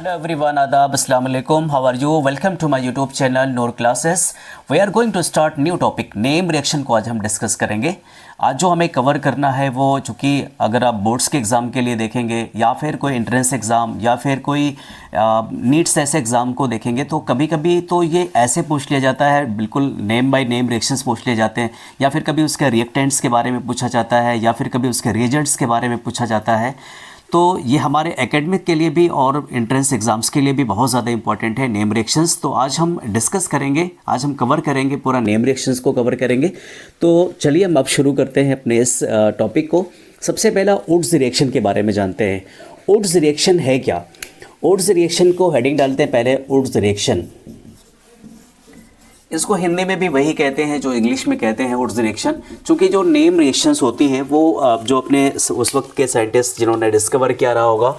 Hello everyone, Adab, Assalamu alaikum. How are you? Welcome to my YouTube channel Noor Classes. We are going to start new topic. Name reaction को आज हम discuss करेंगे. आज जो हमें cover करना है वो चूँकि अगर आप बोर्ड्स के एग्ज़ाम के लिए देखेंगे या फिर कोई एंट्रेंस एग्ज़ाम या फिर कोई नीट्स ऐसे एग्ज़ाम को देखेंगे तो कभी कभी तो ये ऐसे पूछ लिया जाता है, बिल्कुल नेम बाय नेम रिएक्शंस पूछ लिए जाते हैं, या फिर कभी उसके रिएक्टेंट्स के बारे में पूछा जाता है, या फिर कभी उसके रिएजेंट्स के बारे में पूछा जाता है. तो ये हमारे एकेडमिक के लिए भी और एंट्रेंस एग्ज़ाम्स के लिए भी बहुत ज़्यादा इंपॉर्टेंट है नेम रिएक्शंस. तो आज हम डिस्कस करेंगे, आज हम कवर करेंगे, पूरा नेम रिएक्शंस को कवर करेंगे. तो चलिए हम अब शुरू करते हैं अपने इस टॉपिक को. सबसे पहला वुड्स रिएक्शन के बारे में जानते हैं. वुड्स रिएक्शन है क्या? वुड्स रिएक्शन को हेडिंग डालते हैं पहले, वुड्स रिएक्शन. इसको हिंदी में भी वही कहते हैं जो इंग्लिश में कहते हैं, वुड्स रिएक्शन. चूँकि जो नेम रिएक्शंस होती हैं वो जो अपने उस वक्त के साइंटिस्ट जिन्होंने डिस्कवर किया रहा होगा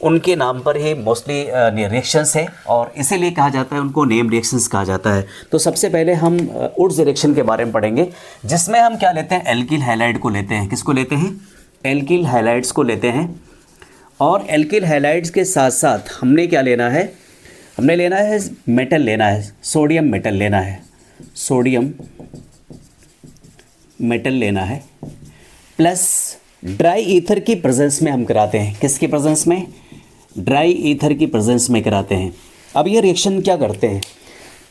उनके नाम पर ही मोस्टली रिएक्शंस है और इसीलिए कहा जाता है उनको नेम रिएक्शंस कहा जाता है. तो सबसे पहले हम वुड्स रिएक्शन के बारे में पढ़ेंगे, जिसमें हम क्या लेते हैं, एल्किल हैलाइड को लेते हैं. किसको लेते हैं? एल्किल हैलाइड्स को लेते हैं. और एल्किल हैलाइड्स के साथ साथ हमने क्या लेना है, हमने लेना है मेटल लेना है, सोडियम मेटल लेना है, सोडियम मेटल लेना है. प्लस ड्राई ईथर की प्रेजेंस में हम कराते हैं. किसकी प्रेजेंस में? ड्राई ईथर की प्रेजेंस में कराते हैं. अब ये रिएक्शन क्या करते हैं?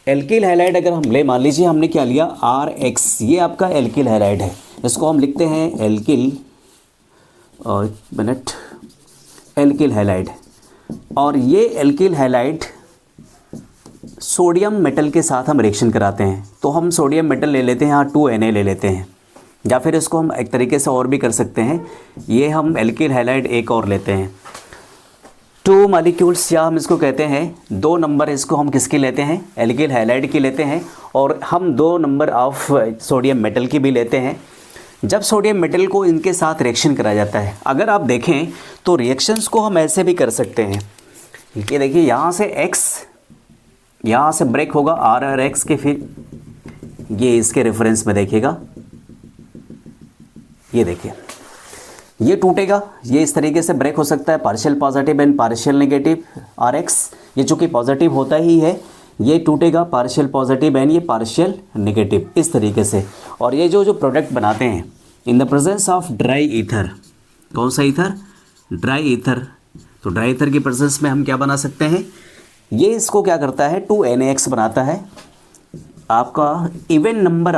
एल्किल हैलाइड अगर हम ले, मान लीजिए हमने क्या लिया, RX, ये आपका एल्किल हैलाइड है. इसको हम लिखते हैं एल्किल, और मिनट, एल्किल हैलाइड. और ये एल्किल हैलाइड सोडियम मेटल के साथ हम रिएक्शन कराते हैं. तो हम सोडियम मेटल ले लेते हैं, यहाँ 2Na ले लेते हैं, या फिर इसको हम एक तरीके से और भी कर सकते हैं. ये हम एल्किल हैलाइड एक और लेते हैं, 2 मॉलिक्यूल्स, या हम इसको कहते हैं 2 नंबर. इसको हम किसके लेते हैं? एल्किल हैलाइड की लेते हैं. और हम 2 नंबर ऑफ सोडियम मेटल की भी लेते हैं. जब सोडियम मेटल को इनके साथ रिएक्शन कराया जाता है, अगर आप देखें तो रिएक्शंस को हम ऐसे भी कर सकते हैं. ये देखिए, यहाँ से X, यहाँ से ब्रेक होगा RRX के, फिर ये इसके रेफरेंस में देखिएगा, ये देखिए ये टूटेगा, ये इस तरीके से ब्रेक हो सकता है, partial positive and partial negative RX. ये चूँकि पॉजिटिव होता ही है, ये टूटेगा पार्शियल पॉजिटिव एंड ये पार्शियल नेगेटिव, इस तरीके से. और ये जो प्रोडक्ट बनाते हैं इन the presence of dry ether, कौन सा ईथर? Dry ether. तो ड्राई ईथर की प्रेजेंस में हम क्या बना सकते हैं? ये इसको क्या करता है, 2NaX बनाता है आपका. इवन नंबर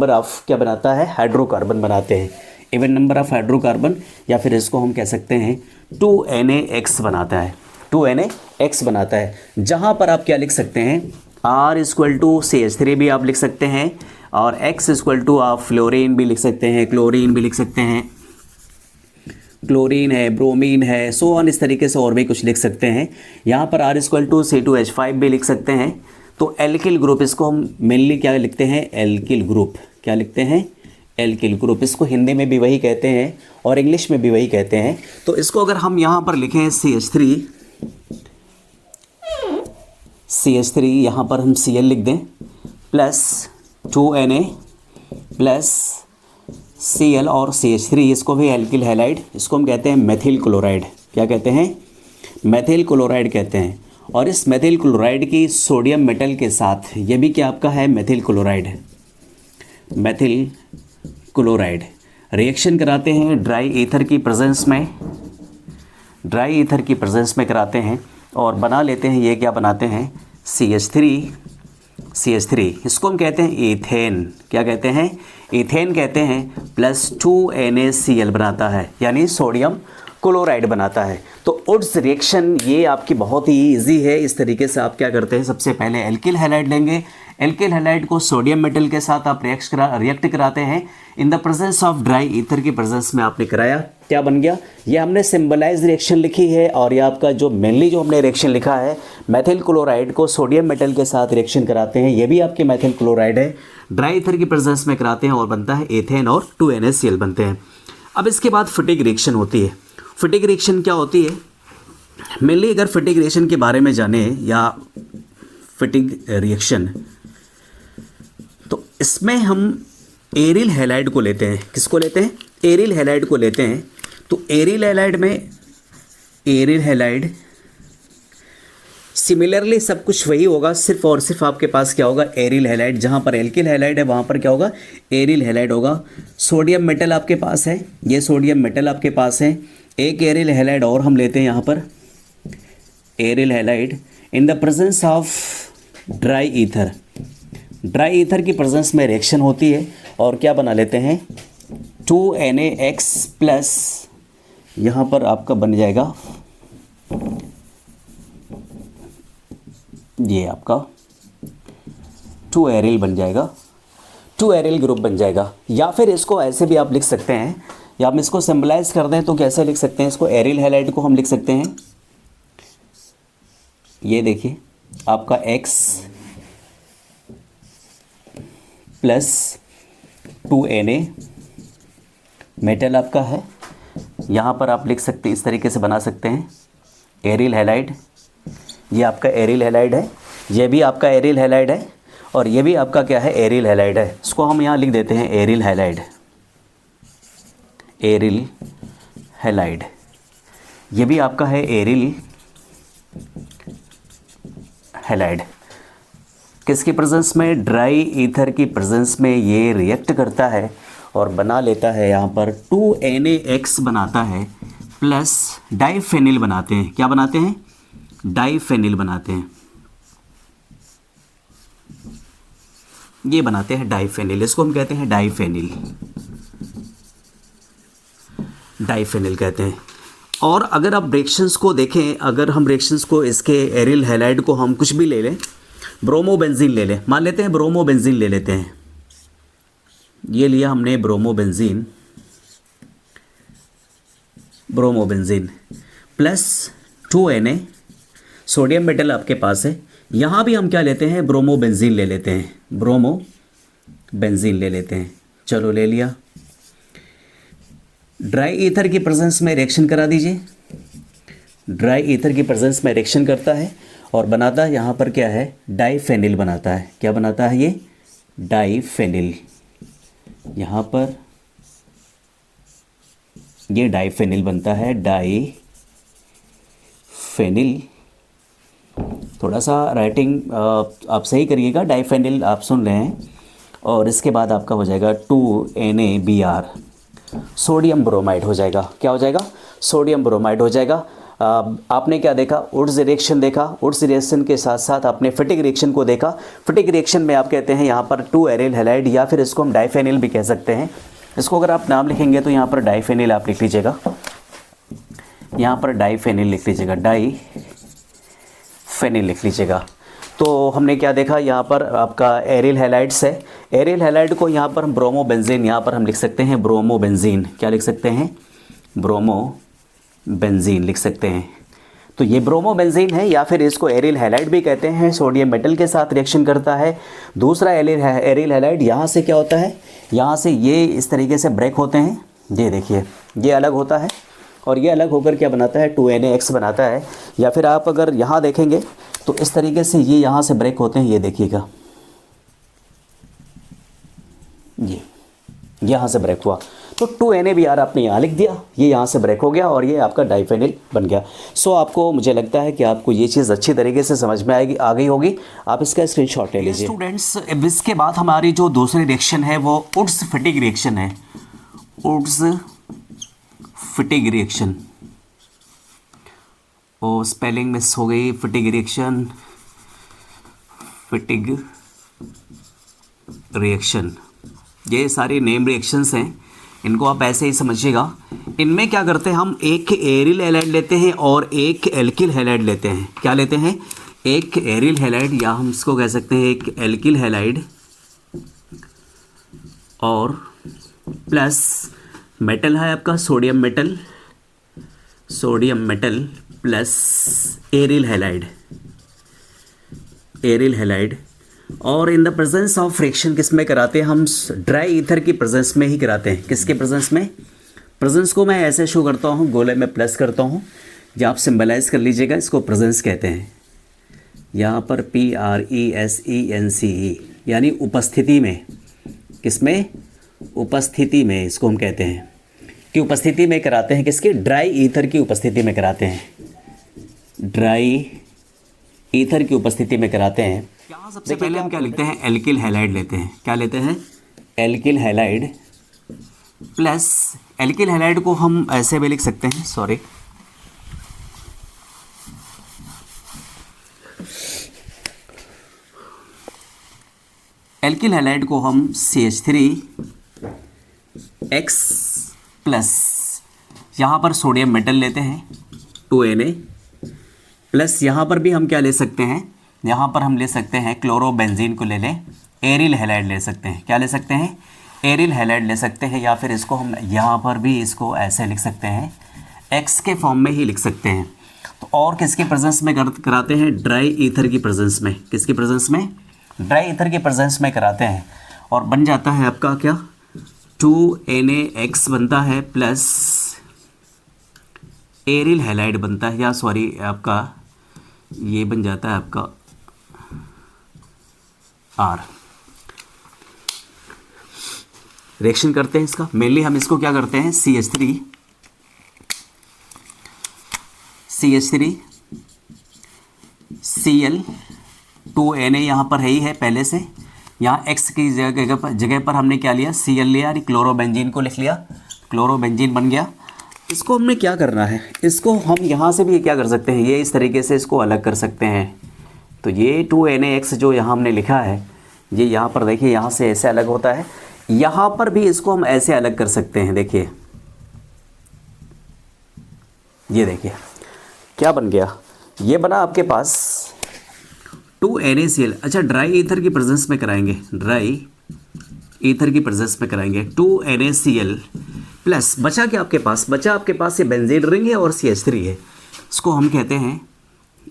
ऑफ क्या बनाता है? हाइड्रोकार्बन बनाते हैं, इवन नंबर ऑफ हाइड्रोकार्बन, या फिर इसको हम कह सकते हैं 2NaX बनाता है, 2NaX बनाता है. जहाँ पर आप क्या लिख सकते हैं, R = CH3 भी आप लिख सकते हैं, और X = आप फ्लोरीन भी लिख सकते हैं, क्लोरीन भी लिख सकते हैं, क्लोरीन है, ब्रोमीन है, सो ऑन, इस तरीके से और भी कुछ लिख सकते हैं. यहाँ पर R = C2H5 भी लिख सकते हैं. तो एल्किल ग्रुप, इसको हम मेनली क्या लिखते हैं? Alkyl group. क्या लिखते हैं? Alkyl group. इसको हिंदी में भी वही कहते हैं और इंग्लिश में भी वही कहते हैं. तो इसको अगर हम यहाँ पर लिखें CH3, यहाँ पर हम Cl लिख दें, प्लस 2Na प्लस Cl और CH3, इसको भी एल्किल हैलाइड, इसको हम कहते हैं मेथिल क्लोराइड. क्या कहते हैं? मेथिल क्लोराइड कहते हैं. और इस मेथिल क्लोराइड की सोडियम मेटल के साथ, ये भी क्या आपका है? मेथिल क्लोराइड है. मेथिल क्लोराइड रिएक्शन कराते हैं ड्राई ईथर की प्रेजेंस में, ड्राई ईथर की प्रेजेंस में कराते हैं और बना लेते हैं, ये क्या बनाते हैं? CH3. इसको हम कहते हैं ईथेन. क्या कहते हैं? ईथेन कहते हैं. प्लस 2NaCl बनाता है, यानी सोडियम क्लोराइड बनाता है. तो वुड्स रिएक्शन ये आपकी बहुत ही इजी है. इस तरीके से आप क्या करते हैं, सबसे पहले एल्किल हैलाइड लेंगे, एल्किल हैलाइड को सोडियम मेटल के साथ आप रिएक्ट कराते हैं. इन the presence of dry ether की प्रेजेंस में आपने कराया, क्या बन गया? ये हमने सिंबलाइज रिएक्शन लिखी है. और ये आपका जो मेनली जो हमने रिएक्शन लिखा है, मेथिल क्लोराइड को सोडियम मेटल के साथ रिएक्शन कराते हैं, ये भी आपके मेथिल क्लोराइड है, ड्राई ईथर की प्रेजेंस में कराते हैं और बनता है एथेन और 2NaCl बनते हैं. अब इसके बाद फिटिक रिएक्शन होती है. फिटिक रिएक्शन क्या होती है? मेनली अगर फिटिक रिएक्शन के बारे में जाने, या फिटिक रिएक्शन, तो इसमें हम एरिल हैलाइड को लेते हैं. किसको लेते हैं? एरिल हैलाइड को लेते हैं. तो एरिल हैलाइड में, एरिल हैलाइड सिमिलरली सब कुछ वही होगा, सिर्फ और सिर्फ आपके पास क्या होगा, एरिल हैलाइड। जहाँ पर एल्किल हैलाइड है वहाँ पर क्या होगा, एरिल हैलाइड होगा। सोडियम मेटल आपके पास है, ये सोडियम मेटल आपके पास है। एक एरिल हैलाइड और हम लेते हैं यहाँ पर, aryl halide in the presence of dry ether. Dry ether की प्रेजेंस में रिएक्शन होती है और क्या बना लेते हैं, 2NaX प्लस, यहाँ पर आपका बन जाएगा ये आपका 2 एरिल बन जाएगा, 2 एरिल ग्रुप बन जाएगा। या फिर इसको ऐसे भी आप लिख सकते हैं, या हम इसको सिंबलाइज कर दें तो कैसे लिख सकते हैं इसको, एरिल हैलाइड को हम लिख सकते हैं, ये देखिए आपका X प्लस 2Na मेटल आपका है। यहाँ पर आप लिख सकते हैं, इस तरीके से बना सकते हैं, एरिल हैलाइड, ये आपका एरिल हैलाइड है, ये भी आपका एरिल हैलाइड है, और ये भी आपका क्या है, एरिल हैलाइड है। इसको हम यहाँ लिख देते हैं एरिल हैलाइड, एरिल हैलाइड, ये भी आपका है एरिल हैलाइड। किसकी प्रेजेंस में, ड्राई ईथर की प्रेजेंस में ये रिएक्ट करता है और बना लेता है यहाँ पर 2NaX बनाता है, प्लस डाइफेनिल बनाते हैं। क्या बनाते हैं, डाइफेनिल बनाते हैं, ये बनाते हैं डाइफेनिल, इसको हम कहते हैं डाइफेनिल, डाइफेनिल कहते हैं। और अगर आप रिएक्शंस को देखें, अगर हम रिएक्शंस को इसके एरिल हैलाइड को हम कुछ भी ले लें, ब्रोमोबेंजीन ले लें, मान लेते हैं ब्रोमोबेंजीन ले लेते हैं, ये लिया हमने bromobenzene, bromobenzene plus 2Na, sodium metal आपके पास है। यहाँ भी हम क्या लेते हैं, ब्रोमोबेंजीन ले लेते हैं, ब्रोमोबेंजीन ले लेते हैं, चलो ले लिया। ड्राई ईथर की प्रेजेंस में रिएक्शन करा दीजिए, ड्राई ईथर की प्रेजेंस में रिएक्शन करता है और बनाता है यहाँ पर क्या है, डाइफेनिल बनाता है। क्या बनाता है ये, डाइफेनिल, यहाँ पर ये डाइफेनिल बनता है, डाइफेनिल। थोड़ा सा राइटिंग आप सही करिएगा, डाइफेनिल आप सुन रहे हैं। और इसके बाद आपका हो जाएगा 2NaBr, सोडियम ब्रोमाइड हो जाएगा। क्या हो जाएगा, सोडियम ब्रोमाइड हो जाएगा। आपने क्या देखा, वुड्स रिएक्शन देखा, वुड्स रिएक्शन के साथ साथ आपने फिटिक रिएक्शन को देखा। फिटिक रिएक्शन में आप कहते हैं यहाँ पर 2 एरिल हैलाइड, या फिर इसको हम डाइफेनिल भी कह सकते हैं। इसको अगर आप नाम लिखेंगे तो यहाँ पर डाइफेनिल आप लिख लीजिएगा, यहाँ पर डाइफेनिल लिख लीजिएगा, डाइफेनिल लिख लीजिएगा। तो हमने क्या देखा, यहाँ पर आपका एरिल हैलाइड्स है, एरिल हैलाइड को यहाँ पर हम ब्रोमोबेंजीन, यहाँ पर हम लिख सकते हैं ब्रोमोबेंजीन। क्या लिख सकते हैं, ब्रोमोबेंजीन लिख सकते हैं। तो ये ब्रोमोबेंजीन है, या फिर इसको एरिल हैलाइड भी कहते हैं, सोडियम मेटल के साथ रिएक्शन करता है। दूसरा एरिल हैलाइड, यहाँ से क्या होता है, यहाँ से ये इस तरीके से ब्रेक होते हैं, ये देखिए ये अलग होता है, और ये अलग होकर क्या बनाता है, 2NaX बनाता है। या फिर आप अगर यहाँ देखेंगे तो इस तरीके से ये यहाँ से ब्रेक होते हैं, ये देखिएगा, ये यहाँ से ब्रेक हुआ, तो 2NaBr आपने यहाँ लिख दिया, ये यहाँ से ब्रेक हो गया और ये आपका डाइफेनिल बन गया। सो आपको, मुझे लगता है कि आपको ये चीज़ अच्छी तरीके से समझ में आएगी, आ गई होगी। आप इसका स्क्रीनशॉट ले लीजिए। स्टूडेंट्स, इसके बाद हमारी जो दूसरी रिएक्शन है वो वुड्स फिटिक रिएक्शन है, Wurtz Fittig reaction. Oh spelling miss हो गई, फिटिक रिएक्शन, फिटिक रिएक्शन, ये सारी नेम रिएक्शंस हैं, इनको आप ऐसे ही समझिएगा। इनमें क्या करते हैं, हम एक एरिल हैलाइड लेते हैं और एक एल्किल हैलाइड लेते हैं। क्या लेते हैं, एक एरिल हैलाइड, या हम इसको कह सकते हैं एक एल्किल हैलाइड, और प्लस मेटल है आपका sodium metal, sodium metal plus aryl halide, aryl halide. और in the presence of friction किस में कराते हैं, हम ड्राई ईथर की प्रेजेंस में ही कराते हैं। किसके प्रेजेंस में, प्रेजेंस को मैं ऐसे शो करता हूँ, गोले में प्लस करता हूँ, या आप सिंबलाइज कर लीजिएगा, इसको प्रेजेंस कहते हैं। यहाँ पर PRESENCE यानी उपस्थिति में, किसमें, उपस्थिति में, इसको हम कहते हैं कि उपस्थिति में कराते हैं, किसके, ड्राई ईथर की उपस्थिति में कराते हैं, ड्राई ईथर की उपस्थिति में कराते हैं। यहाँ सबसे पहले हम क्या लिखते हैं, एल्किल हैलाइड लेते हैं। क्या लेते हैं, alkyl halide plus, alkyl halide को हम ऐसे भी लिख सकते हैं, सॉरी, एल्किल हैलाइड को हम CH3X प्लस, यहाँ पर सोडियम मेटल लेते हैं 2Na प्लस, यहाँ पर भी हम क्या ले सकते हैं, यहाँ पर हम ले सकते हैं क्लोरोबेंजीन को ले लें, एरिल हैलाइड ले सकते हैं। क्या ले सकते हैं, एरिल हैलाइड ले सकते हैं, या फिर इसको हम यहाँ पर भी इसको ऐसे लिख सकते हैं, X के फॉर्म में ही लिख सकते हैं। तो और किसके प्रेजेंस में कराते हैं, ड्राई ईथर की प्रेजेंस में। किसकी प्रेजेंस में, ड्राई ईथर के प्रेजेंस में कराते हैं, और बन जाता है आपका क्या, 2NaX बनता है प्लस एरिल हैलाइड बनता है, या सॉरी आपका ये बन जाता है आपका R। रिएक्शन करते हैं इसका, मेनली हम इसको क्या करते हैं, CH3 Cl 2Na यहाँ पर है ही है पहले से, यहाँ X की जगह पर हमने क्या लिया, Cl लिया, क्लोरोबेंजीन को लिख लिया, क्लोरोबेंजीन बन गया। इसको हमने क्या करना है, इसको हम यहाँ से भी क्या कर सकते हैं, ये इस तरीके से इसको अलग कर सकते हैं। तो ये 2NaX जो यहाँ हमने लिखा है, ये यहाँ पर देखिए यहाँ से ऐसे अलग होता है, यहाँ पर भी इसको हम ऐसे अलग कर सकते हैं। देखिए ये देखिए क्या बन गया, ये बना आपके पास 2NaCl। अच्छा, ड्राई ईथर की प्रेजेंस में कराएंगे, ड्राई ईथर की प्रेजेंस में कराएंगे 2NaCl प्लस, बचा क्या आपके पास, बचा आपके पास ये बेंजीन रिंग है और CH3 है। इसको हम कहते हैं,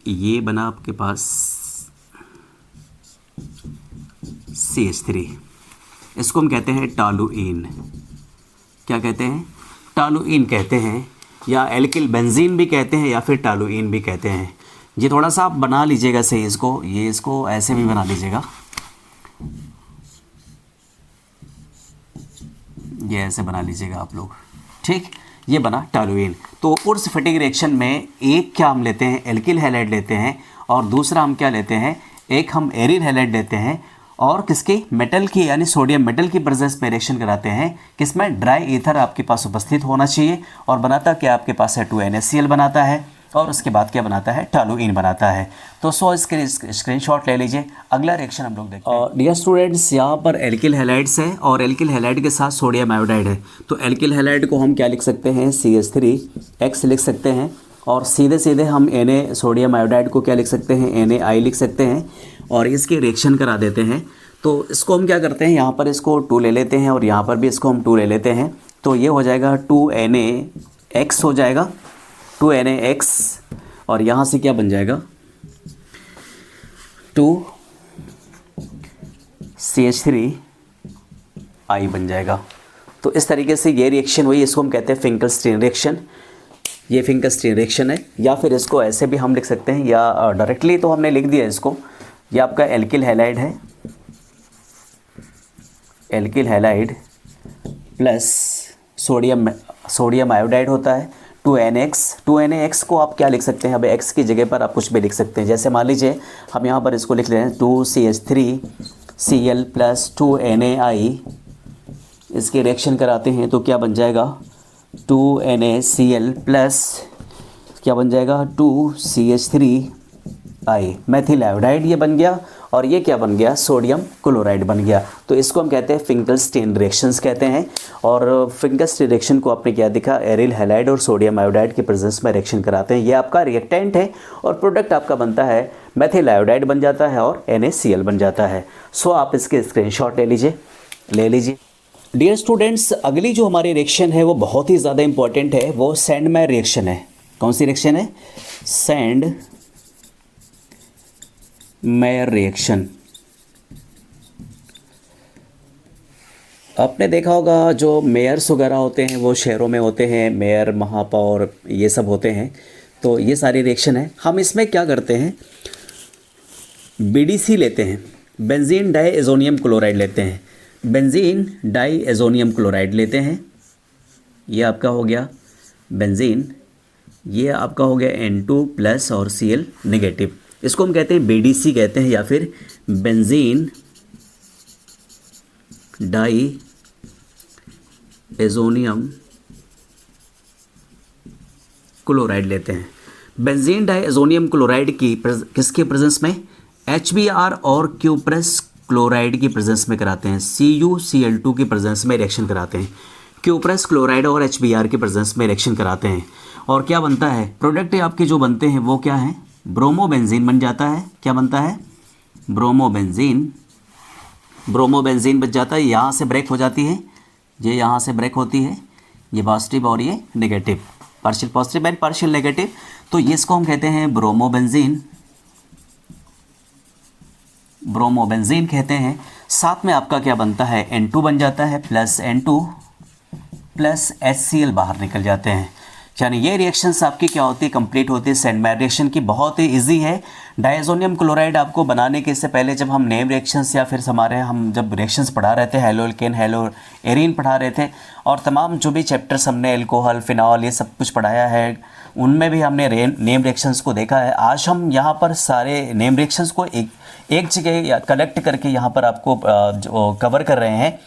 ये बना आपके पास CH3, इसको हम कहते हैं टॉलुइन। क्या कहते हैं, टॉलुइन कहते हैं, या एल्किल बेंजीन भी कहते हैं, या फिर टॉलुइन भी कहते हैं। ये थोड़ा सा आप बना लीजिएगा सही इसको, ये इसको ऐसे भी बना लीजिएगा, ये ऐसे बना लीजिएगा आप लोग, ठीक। ये बना टॉलुइन। तो उर्स फिटिंग रिएक्शन में एक क्या हम लेते हैं, एल्किल हैलाइड लेते हैं, और दूसरा हम क्या लेते हैं, एक हम एरिल हैलाइड लेते हैं, और किसके, मेटल की, यानी सोडियम मेटल की प्रेजेंस में रिएक्शन कराते हैं। किसमें, ड्राई ईथर आपके पास उपस्थित होना चाहिए, और बनाता क्या आपके पास है, 2NaCl बनाता है, और उसके बाद क्या बनाता है, टॉलुइन बनाता है। तो सो इसके स्क्रीनशॉट ले लीजिए। अगला रिएक्शन हम लोग देखते हैं। डियर स्टूडेंट्स, यहाँ पर एल्किल हैलाइड्स है, और एल्किल हैलाइड के साथ सोडियम आयोडाइड है। तो एल्किल हैलाइड को हम क्या लिख सकते हैं, CH3X लिख सकते हैं, और सीधे सीधे हम Na सोडियम आयोडाइड को क्या लिख सकते हैं, NaI लिख सकते हैं, और इसके रिएक्शन करा देते हैं। तो इसको हम क्या करते हैं, यहाँ पर इसको 2 ले लेते हैं, और यहाँ पर भी इसको हम 2 ले लेते हैं। तो ये हो जाएगा 2NaX हो जाएगा, 2NaX, और यहाँ से क्या बन जाएगा, 2CH3I बन जाएगा। तो इस तरीके से ये रिएक्शन हुई, इसको हम कहते हैं फिंकलस्टीन रिएक्शन। ये फिंकलस्टीन रिएक्शन है, या फिर इसको ऐसे भी हम लिख सकते हैं, या डायरेक्टली तो हमने लिख दिया इसको। ये आपका एल्किल हैलाइड है, alkyl halide plus sodium iodide होता है 2NaX को आप क्या लिख सकते हैं, अब X की जगह पर आप कुछ भी लिख सकते हैं। जैसे मान लीजिए हम यहाँ पर इसको लिख रहे हैं 2CH3Cl प्लस 2NaI, इसके रिएक्शन कराते हैं तो क्या बन जाएगा, 2NaCl प्लस क्या बन जाएगा, 2CH3I, मेथिल आयोडाइड ये बन गया, और ये क्या बन गया, सोडियम क्लोराइड बन गया। तो इसको हम कहते हैं फिंकलस्टीन रिएक्शंस कहते हैं। और फिंकलस्टीन रिएक्शन को आपने क्या देखा, एरिल हैलाइड और सोडियम आयोडाइड के प्रेजेंस में रिएक्शन कराते हैं। ये आपका रिएक्टेंट है, और प्रोडक्ट आपका बनता है मेथिल आयोडाइड बन जाता है, और NaCl बन जाता है। सो आप इसके स्क्रीनशॉट ले लीजिए। डियर स्टूडेंट्स, अगली जो हमारी रिएक्शन है वो बहुत ही ज़्यादा इंपॉर्टेंट है, वो सैंडमेयर रिएक्शन है। कौन सी रिएक्शन है, सैंडमेयर रिएक्शन। आपने देखा होगा जो मेयर्स वगैरह होते हैं वो शहरों में होते हैं, मेयर, महापौर, ये सब होते हैं। तो ये सारी रिएक्शन है। हम इसमें क्या करते हैं, BDC लेते हैं, बेंजीन डाईएजोनियम क्लोराइड लेते हैं, बेंजीन डाईएजोनियम क्लोराइड लेते हैं। ये आपका हो गया बेंजीन, ये आपका हो गया N2 प्लस और Cl नेगेटिव। इसको हम कहते हैं BDC कहते हैं, या फिर बेंजीन डाई एजोनियम क्लोराइड लेते हैं। बेंजीन डाई एजोनियम क्लोराइड की किसके प्रेजेंस में, HBr और क्यूप्रस क्लोराइड की प्रेजेंस में कराते हैं, CuCl2 की प्रेजेंस में रिएक्शन कराते हैं, क्यूप्रस क्लोराइड और HBr की प्रेजेंस में रिएक्शन कराते हैं। और क्या बनता है, प्रोडक्ट आपके जो बनते हैं वो क्या है, ब्रोमोबेंजीन बन जाता है। क्या बनता है, ब्रोमोबेंजीन। ब्रोमोबेंजीन बच जाता है, यहाँ से ब्रेक हो जाती है, ये यहाँ से ब्रेक होती है, ये पॉजिटिव और ये negative, partial positive and partial negative. तो ये इसको हम कहते हैं ब्रोमोबेंजीन, ब्रोमोबेंजीन कहते हैं। साथ में आपका क्या बनता है, N2 बन जाता है, प्लस N2 प्लस HCl बाहर निकल जाते हैं। यानी ये रिएक्शंस आपकी क्या होती है, कंप्लीट होती है। सेंडमेयर रिएक्शन की बहुत ही इजी है। डायजोनियम क्लोराइड आपको बनाने के इससे पहले जब हम नेम रिएक्शंस या फिर हम जब रिएक्शंस पढ़ा रहे थे, हेलो एल्केन हेलो एरीन पढ़ा रहे थे, और तमाम जो भी चैप्टर्स हमने एल्कोहल फिनॉल ये सब कुछ पढ़ाया है, उनमें भी हमने नेम रिएक्शंस को देखा है। आज हम यहाँ पर सारे नेम रिएक्शंस को एक जगह कलेक्ट करके यहाँ पर आपको कवर कर रहे हैं।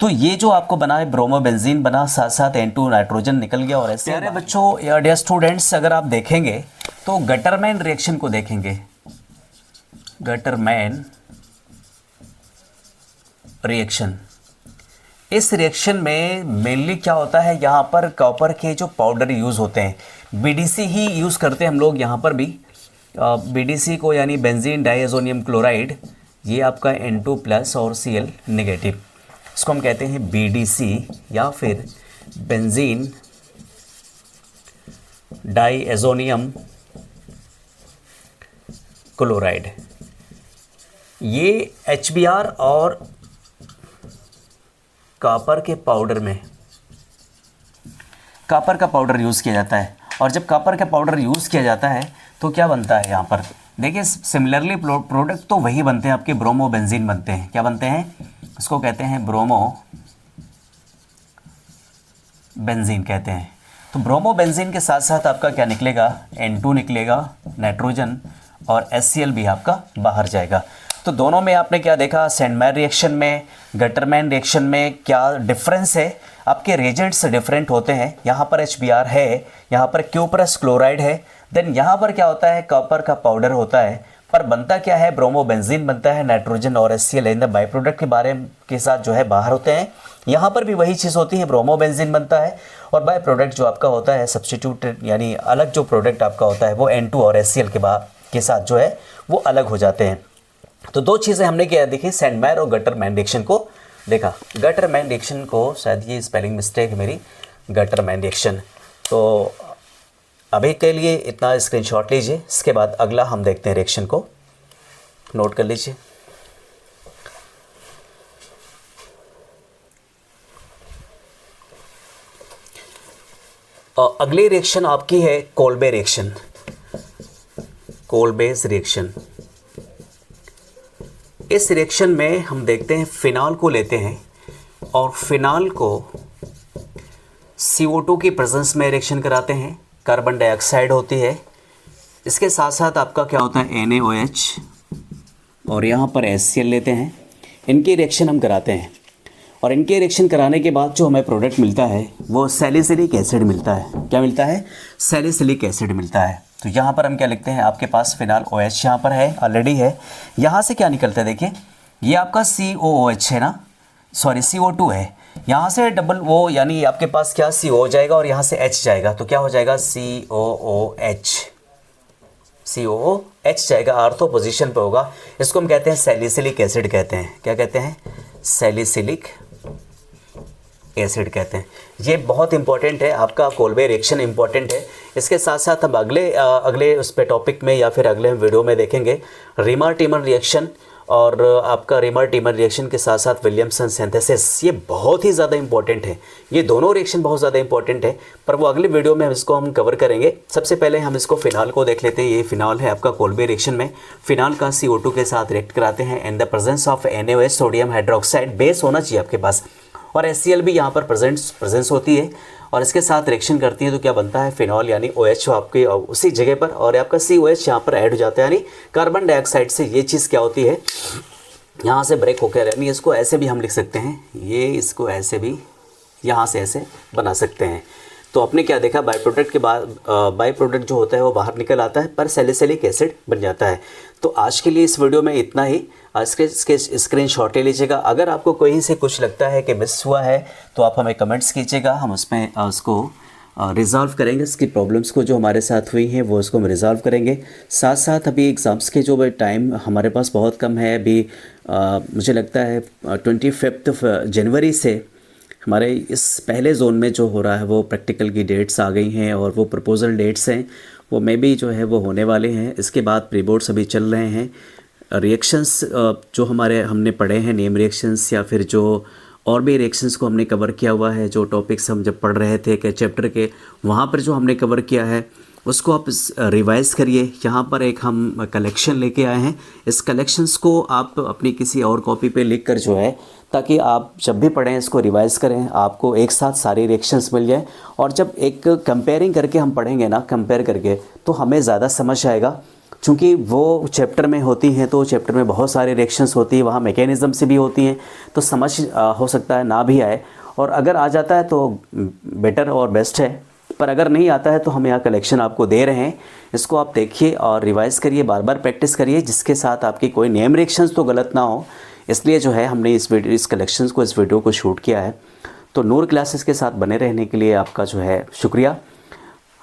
तो ये जो आपको बना है ब्रोमोबेंजीन बना, साथ साथ N2 नाइट्रोजन निकल गया। और ऐसे प्यारे बच्चों या डियर स्टूडेंट्स, अगर आप देखेंगे तो गटरमैन रिएक्शन को देखेंगे, गटरमैन रिएक्शन, इस रिएक्शन में मेनली क्या होता है, यहाँ पर कॉपर के जो पाउडर यूज़ होते हैं, BDC ही यूज़ करते हैं हम लोग यहाँ पर भी, BDC को यानी बेंजीन डाइएजोनियम क्लोराइड, ये आपका N2 प्लस और Cl नेगेटिव, इसको हम कहते हैं BDC या फिर बेंजीन डाइएजोनियम क्लोराइड। ये HBr और कॉपर के पाउडर में कॉपर का पाउडर यूज़ किया जाता है। और जब कॉपर का पाउडर यूज़ किया जाता है तो क्या बनता है, यहाँ पर देखिए सिमिलरली प्रोडक्ट तो वही बनते हैं, आपके ब्रोमोबेंजीन बनते हैं। क्या बनते हैं, इसको कहते हैं ब्रोमोबेंजीन कहते हैं। तो ब्रोमोबेंजीन के साथ साथ आपका क्या निकलेगा, N2 निकलेगा, नाइट्रोजन और HCl भी आपका बाहर जाएगा। तो दोनों में आपने क्या देखा, सेंडमेयर रिएक्शन में, गटरमैन रिएक्शन में क्या डिफरेंस है, आपके रिएजेंट्स डिफरेंट होते हैं। यहाँ पर HBr है, यहाँ पर क्यूप्रस क्लोराइड है, देन यहाँ पर क्या होता है, कॉपर का पाउडर होता है, पर बनता क्या है, ब्रोमोबेंजीन बनता है, नाइट्रोजन और HCl in the by product के बारे के साथ जो है बाहर होते हैं। यहाँ पर भी वही चीज़ होती है, ब्रोमोबेंजीन बनता है और बाई प्रोडक्ट जो आपका होता है सब्स्टिट्यूट, यानी अलग जो प्रोडक्ट आपका होता है वो N2 और HCl के साथ जो है वो अलग हो जाते हैं। तो दो चीज़ें हमने क्या देखी, सेंडमेयर और गटरमैन रिएक्शन को देखा। गटरमैन रिएक्शन को, शायद ये स्पेलिंग मिस्टेक है मेरी, गटरमैन रिएक्शन। तो अभी के लिए इतना स्क्रीनशॉट लीजिए, इसके बाद अगला हम देखते हैं रिएक्शन को, नोट कर लीजिए। अगली रिएक्शन आपकी है कोल्बे रिएक्शन, कोल्बेज रिएक्शन। इस रिएक्शन में हम देखते हैं फिनॉल को लेते हैं और फिनॉल को CO2 की प्रेजेंस में रिएक्शन कराते हैं, कार्बन डाइऑक्साइड होती है, इसके साथ साथ आपका क्या होता है NaOH और यहाँ पर HCl लेते हैं, इनकी रिएक्शन हम कराते हैं। और इनके रिएक्शन कराने के बाद जो हमें प्रोडक्ट मिलता है वो सैलिसिलिक एसिड मिलता है। क्या मिलता है, सैलिसिलिक एसिड मिलता है। तो यहाँ पर हम क्या लिखते हैं, आपके पास फिनाल OH यहाँ पर है, ऑलरेडी है। यहाँ से क्या निकलता है, देखिए ये आपका COOH है ना, सॉरी CO2 है, यहाँ से डबल वो यानी आपके पास क्या CO जाएगा और यहाँ से H जाएगा, तो क्या हो जाएगा COOH जाएगा, आर्थो पोजीशन पे होगा। इसको हम कहते हैं सैलिसिलिक एसिड कहते हैं। क्या कहते हैं, सैलिसिलिक एसिड कहते हैं। ये बहुत इंपॉर्टेंट है, आपका कोल्बे रिएक्शन इंपॉर्टेंट है। इसके साथ साथ हम अगले उस पे टॉपिक में या फिर अगले वीडियो में देखेंगे रीमर टीमर रिएक्शन, और आपका रीमर टीमर रिएक्शन के साथ साथ विलियमसन सिंथेसिस। ये बहुत ही ज़्यादा इंपॉर्टेंट है, ये दोनों रिएक्शन बहुत ज़्यादा इंपॉर्टेंट है, पर वो अगले वीडियो में हम कवर करेंगे। सबसे पहले हम इसको फिनाल को देख लेते हैं। ये फिनाल है आपका कोल्बे रिएक्शन में, फिनाल का CO2 के साथ रिएक्ट कराते हैं इन the presence of NaOH, sodium hydroxide, base होना चाहिए आपके पास, और HCl भी यहाँ पर प्रेजेंस होती है। और इसके साथ रिएक्शन करती हैं तो क्या बनता है, फिनॉल यानी OH आपके उसी जगह पर, और आपका COH यहाँ पर ऐड हो जाता है, यानी कार्बन डाइऑक्साइड से ये चीज़ क्या होती है, यहाँ से ब्रेक होकर, यानी इसको ऐसे भी हम लिख सकते हैं, ये इसको ऐसे भी यहाँ से ऐसे बना सकते हैं। तो आपने क्या देखा, बाई प्रोडक्ट के बाद बाई प्रोडक्ट जो होता है वो बाहर निकल आता है, पर सैलिसिलिक एसिड बन जाता है। तो आज के लिए इस वीडियो में इतना ही। आज के स्क्रीनशॉट ले लीजिएगा। अगर आपको कहीं से कुछ लगता है कि मिस हुआ है तो आप हमें कमेंट्स कीजिएगा, हम उसमें उसको रिज़ॉल्व करेंगे। इसकी प्रॉब्लम्स को जो हमारे साथ हुई हैं वो उसको हम रिज़ॉल्व करेंगे। साथ साथ अभी एग्ज़ाम्स के जो टाइम हमारे पास बहुत कम है अभी, मुझे लगता है 25 जनवरी से हमारे इस पहले जोन में जो हो रहा है वो प्रैक्टिकल की डेट्स आ गई हैं, और वो प्रपोजल डेट्स हैं वो मे भी जो है वो होने वाले हैं। इसके बाद प्री बोर्ड्स अभी चल रहे हैं। रिएक्शंस जो हमने पढ़े हैं, नेम रिएक्शंस या फिर जो और भी रिएक्शंस को हमने कवर किया हुआ है, जो टॉपिक्स हम जब पढ़ रहे थे कि चैप्टर के, वहाँ पर जो हमने कवर किया है उसको आप रिवाइज़ करिए। यहाँ पर एक हम कलेक्शन लेके आए हैं, इस कलेक्शंस को आप अपनी किसी और कॉपी पे लिख कर जो है, ताकि आप जब भी पढ़ें इसको रिवाइज़ करें, आपको एक साथ सारी रिएक्शंस मिल जाए। और जब एक कंपेयरिंग करके हम पढ़ेंगे ना, कंपेयर करके, तो हमें ज़्यादा समझ आएगा, क्योंकि वो चैप्टर में होती हैं तो चैप्टर में बहुत सारे रिएक्शंस होती है, वहाँ मैकेनिज़्म से भी होती हैं, तो समझ हो सकता है ना भी आए, और अगर आ जाता है तो बेटर और बेस्ट है, पर अगर नहीं आता है तो हम यहाँ कलेक्शन आपको दे रहे हैं। इसको आप देखिए और रिवाइज़ करिए, बार बार प्रैक्टिस करिए, जिसके साथ आपकी कोई नेम रिएक्शंस तो गलत ना हो। इसलिए जो है हमने इस कलेक्शंस को, इस वीडियो को शूट किया है। तो नूर क्लासेस के साथ बने रहने के लिए आपका जो है शुक्रिया।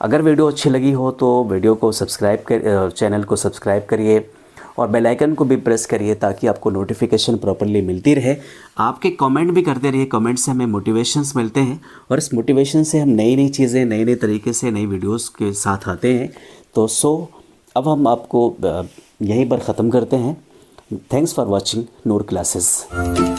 अगर वीडियो अच्छी लगी हो तो वीडियो को चैनल को सब्सक्राइब करिए और बेल आइकन को भी प्रेस करिए, ताकि आपको नोटिफिकेशन प्रॉपर्ली मिलती रहे। आपके कमेंट भी करते रहिए, कमेंट से हमें मोटिवेशंस मिलते हैं, और इस मोटिवेशन से हम नई नई चीज़ें नए नए तरीके से नई वीडियोस के साथ आते हैं। तो अब हम आपको यहीं पर ख़त्म करते हैं। Thanks for watching Noor classes.